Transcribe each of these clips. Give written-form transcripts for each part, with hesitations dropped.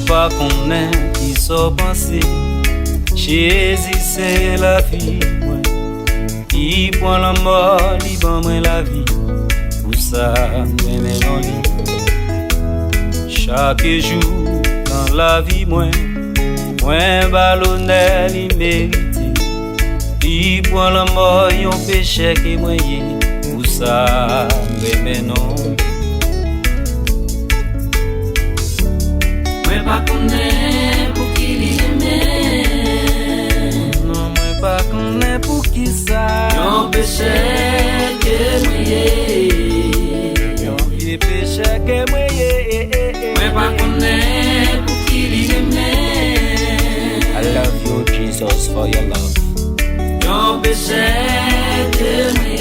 pas qu'on est qui sont pensés. Jésus c'est la vie, ouais. Il prend la mort, il prend moi la vie. Pour ça, moi maintenant chaque jour dans la vie, moi ballonnet, il mérite. Il prend la mort, yon péché qui moi pour ça, moi maintenant. Moi pas connais pour qui l'aimer. Non, moi pas connais pour qui ça. Yon péché que moi yon vieux péché que moi Moi pas connais pour qui l'aimer. I love you Jesus for your love. Yon péché que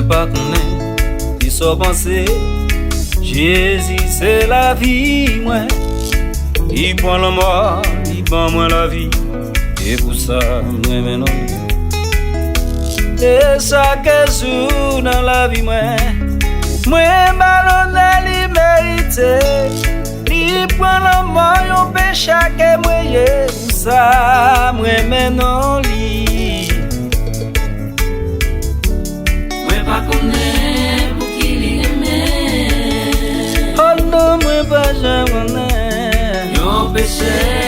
pas connaît, qui sont pensés. Jésus c'est la vie, moi. Il prend la mort, il prend moi la vie. Et pour ça, moi maintenant. Et chaque jour dans la vie, moi ballonnet, il mérite. Il prend la mort, il péché que moi pour ça, moi maintenant. pas connais pour qui l'aimer. Oh non, moi pas jamais. Yon péché